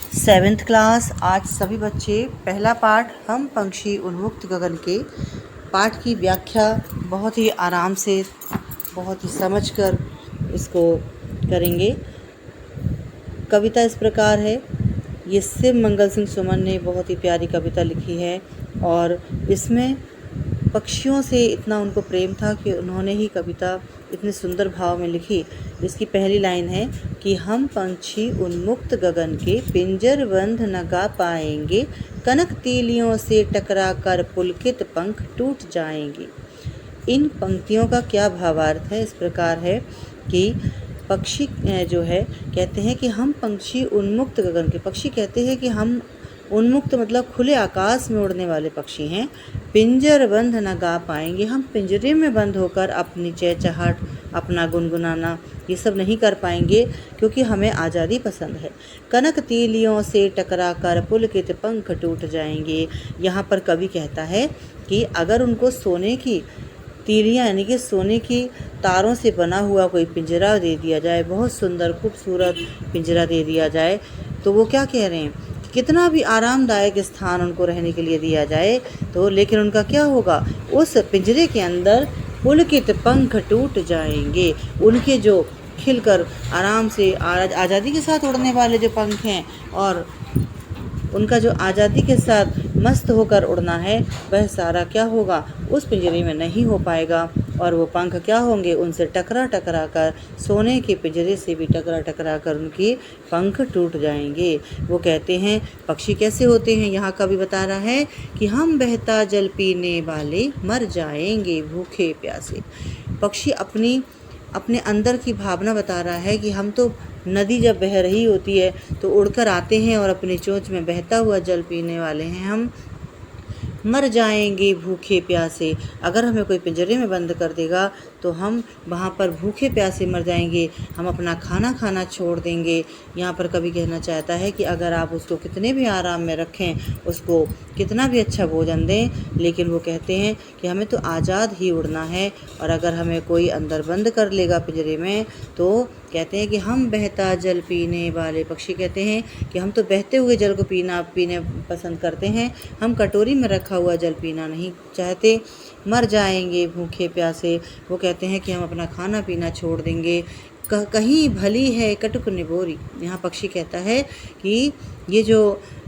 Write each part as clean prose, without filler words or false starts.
Seventh class. आज सभी बच्चे पहला पाठ हम पंक्षी उन्मुक्त गगन के पाठ की व्याख्या बहुत ही आराम से, बहुत ही समझकर इसको करेंगे। कविता इस प्रकार है। ये शिव मंगल सिंह सुमन ने बहुत ही प्यारी कविता लिखी है और इसमें पक्षियों से इतना उनको प्रेम था कि उन्होंने ही कविता इतने सुंदर भाव में लिखी। इसकी पहली लाइन है कि हम पंछी उन्मुक्त गगन के पिंजर बंद न गा पाएंगे, कनक तीलियों से टकरा कर पुलकित पंख टूट जाएंगे। इन पंक्तियों का क्या भावार्थ है? इस प्रकार है कि पक्षी जो है कहते हैं कि हम पंछी उन्मुक्त गगन के, पक्षी कहते हैं कि हम उन्मुक्त मतलब खुले आकाश में उड़ने वाले पक्षी हैं। पिंजर बंद न गा पाएंगे, हम पिंजरे में बंद होकर अपनी चहचहाट, अपना गुनगुनाना ये सब नहीं कर पाएंगे क्योंकि हमें आज़ादी पसंद है। कनक तीलियों से टकरा कर पुलकित पंख टूट जाएंगे। यहाँ पर कवि कहता है कि अगर उनको सोने की तीलियाँ यानी कि सोने की तारों से बना हुआ कोई पिंजरा दे दिया जाए, बहुत सुंदर खूबसूरत पिंजरा दे दिया जाए, तो वो क्या कह रहे हैं, कितना भी आरामदायक स्थान उनको रहने के लिए दिया जाए तो लेकिन उनका क्या होगा, उस पिंजरे के अंदर पुलकित पंख टूट जाएंगे। उनके जो खिलकर आराम से आज़ादी के साथ उड़ने वाले जो पंख हैं और उनका जो आज़ादी के साथ मस्त होकर उड़ना है, वह सारा क्या होगा, उस पिंजरे में नहीं हो पाएगा और वो पंख क्या होंगे, उनसे टकरा टकरा कर, सोने के पिंजरे से भी टकरा टकरा कर उनके पंख टूट जाएंगे। वो कहते हैं पक्षी कैसे होते हैं, यहाँ कवि बता रहा है कि हम बहता जल पीने वाले मर जाएंगे भूखे प्यासे। पक्षी अपने अंदर की भावना बता रहा है कि हम तो नदी जब बह रही होती है तो उड़कर आते हैं और अपनी चोंच में बहता हुआ जल पीने वाले हैं, हम मर जाएंगे भूखे प्यासे। अगर हमें कोई पिंजरे में बंद कर देगा तो हम वहाँ पर भूखे प्यासे मर जाएंगे, हम अपना खाना खाना छोड़ देंगे। यहाँ पर कवि कहना चाहता है कि अगर आप उसको कितने भी आराम में रखें, उसको कितना भी अच्छा भोजन दें, लेकिन वो कहते हैं कि हमें तो आज़ाद ही उड़ना है और अगर हमें कोई अंदर बंद कर लेगा पिंजरे में तो कहते हैं कि हम बहता जल पीने वाले पक्षी कहते हैं कि हम तो बहते हुए जल को पीने पसंद करते हैं, हम कटोरी में रखा हुआ जल पीना नहीं चाहते। मर जाएंगे भूखे प्यासे। वो कहते हैं कि हम अपना खाना पीना छोड़ देंगे। कहीं भली है कटुक निबोरी। यहाँ पक्षी कहता है कि ये जो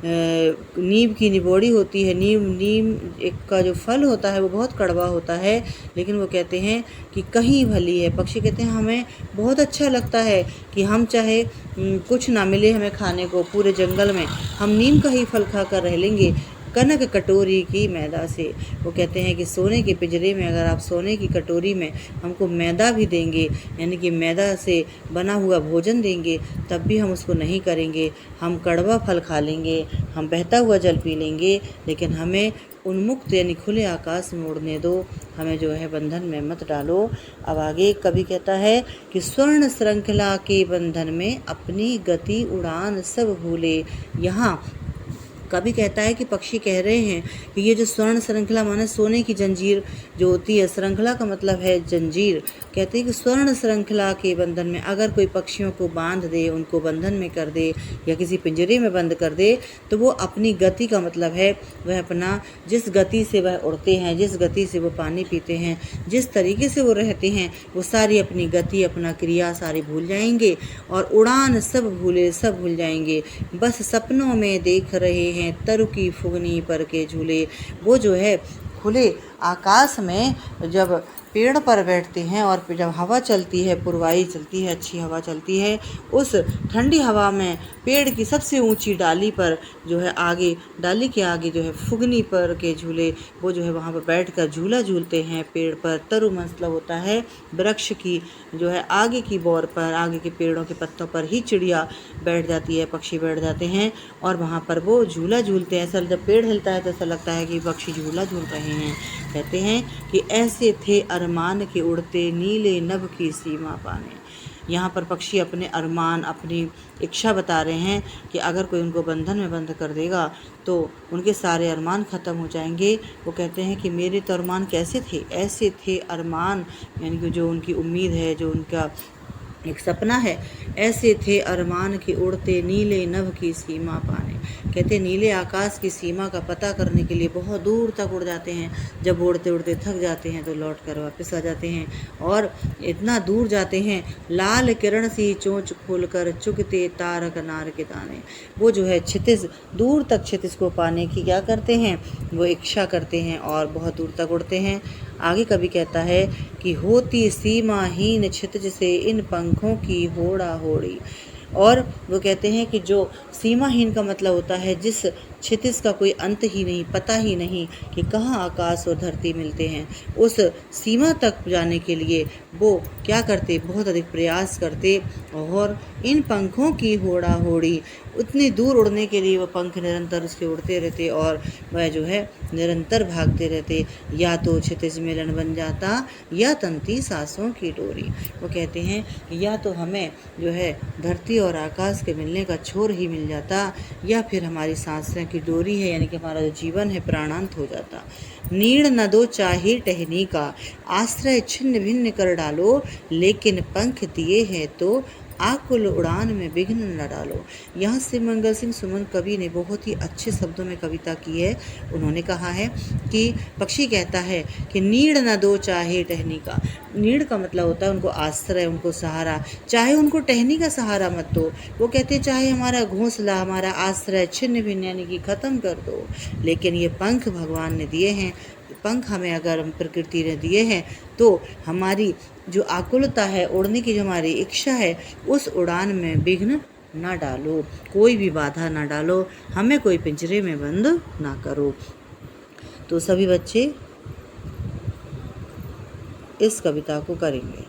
नीम की निबोड़ी होती है, नीम एक का जो फल होता है वो बहुत कड़वा होता है, लेकिन वो कहते हैं कि कहीं भली है। पक्षी कहते हैं हमें बहुत अच्छा लगता है कि हम चाहे कुछ ना मिले हमें खाने को, पूरे जंगल में हम नीम का ही फल खा कर रह लेंगे कनक कटोरी की मैदा से। वो कहते हैं कि सोने के पिंजरे में अगर आप सोने की कटोरी में हमको मैदा भी देंगे, यानी कि मैदा से बना हुआ भोजन देंगे, तब भी हम उसको नहीं करेंगे। हम कड़वा फल खा लेंगे, हम बहता हुआ जल पी लेंगे, लेकिन हमें उन्मुक्त यानी खुले आकाश में उड़ने दो, हमें जो है बंधन में मत डालो। अब आगे कवि कहता है कि स्वर्ण श्रृंखला के बंधन में अपनी गति उड़ान सब भूले। यहाँ कवि कहता है कि पक्षी कह रहे हैं कि ये जो स्वर्ण श्रृंखला माने सोने की जंजीर जो होती है, श्रृंखला का मतलब है जंजीर। कहते हैं कि स्वर्ण श्रृंखला के बंधन में अगर कोई पक्षियों को बांध दे, उनको बंधन में कर दे या किसी पिंजरे में बंद कर दे, तो वो अपनी गति का मतलब है वह अपना जिस गति से वह उड़ते हैं, जिस गति से वो पानी पीते हैं, जिस तरीके से वो रहते हैं, वो सारी अपनी गति, अपना क्रिया सारी भूल जाएंगे और उड़ान सब भूले, सब भूल जाएंगे। बस सपनों में देख रहे हैं तरु की फुगनी पर के झूले। वो जो है खुले आकाश में जब पेड़ पर बैठते हैं और जब हवा चलती है, पुरवाई चलती है, अच्छी हवा चलती है, उस ठंडी हवा में पेड़ की सबसे ऊंची डाली पर जो है आगे, डाली के आगे जो है फुगनी पर के झूले, वो जो है वहाँ पर बैठकर झूला झूलते हैं पेड़ पर। तरु मतलब होता है वृक्ष की जो है आगे की बौर पर, आगे के पेड़ों के पत्तों पर ही चिड़िया बैठ जाती है, पक्षी बैठ जाते हैं और वहाँ पर वो झूला झूलते हैं। ऐसा जब पेड़ हिलता है तो ऐसा लगता है कि पक्षी झूला झूल रहे हैं। कहते हैं कि ऐसे थे अरमान के उड़ते नीले नभ की सीमा पाने। यहाँ पर पक्षी अपने अरमान, अपनी इच्छा बता रहे हैं कि अगर कोई उनको बंधन में बंद कर देगा तो उनके सारे अरमान ख़त्म हो जाएंगे। वो कहते हैं कि मेरे तो अरमान कैसे थे, ऐसे थे अरमान, यानी कि जो उनकी उम्मीद है, जो उनका एक सपना है, ऐसे थे अरमान के उड़ते नीले नभ की सीमा पाने। कहते नीले आकाश की सीमा का पता करने के लिए बहुत दूर तक उड़ जाते हैं। जब उड़ते उड़ते थक जाते हैं तो लौट कर वापस आ जाते हैं और इतना दूर जाते हैं, लाल किरण सी चोंच खोलकर चुगते तारक नार के दाने। वो जो है क्षितिज, दूर तक क्षितिज को पाने की क्या करते हैं, वो इच्छा करते हैं और बहुत दूर तक उड़ते हैं। आगे कवि कहता है कि होती सीमाहीन क्षितिज से इन पंखों की होड़ा होड़ी। और वो कहते हैं कि जो सीमाहीन का मतलब होता है जिस क्षितिज का कोई अंत ही नहीं, पता ही नहीं कि कहाँ आकाश और धरती मिलते हैं, उस सीमा तक जाने के लिए वो क्या करते, बहुत अधिक प्रयास करते। और इन पंखों की होड़ा होड़ी, उतनी दूर उड़ने के लिए वो पंख निरंतर उसके उड़ते रहते और वह जो है निरंतर भागते रहते। या तो क्षितिज मिलन बन जाता या तंती सांसों की डोरी। वो कहते हैं या तो हमें जो है धरती और आकाश के मिलने का छोर ही मिल जाता, या फिर हमारी सांसें की डोरी है यानी कि हमारा जो जीवन है प्राणांत हो जाता। नीड़ न दो चाहे टहनी का, आश्रय छिन्न भिन्न कर डालो, लेकिन पंख दिए हैं तो आकुल उड़ान में विघ्न न डालो। यहाँ से मंगल सिंह सुमन कवि ने बहुत ही अच्छे शब्दों में कविता की है। उन्होंने कहा है कि पक्षी कहता है कि नीड़ न दो चाहे टहनी का। नीड़ का मतलब होता है उनको आश्रय, उनको सहारा, चाहे उनको टहनी का सहारा मत दो। वो कहते हैं चाहे हमारा घोंसला, हमारा आश्रय छिन्न भिन्न यानी कि ख़त्म कर दो, लेकिन ये पंख भगवान ने दिए हैं, पंख हमें अगर प्रकृति ने दिए हैं तो हमारी जो आकुलता है, उड़ने की जो हमारी इच्छा है, उस उड़ान में विघ्न ना डालो, कोई भी बाधा ना डालो, हमें कोई पिंजरे में बंद ना करो। तो सभी बच्चे इस कविता को करेंगे।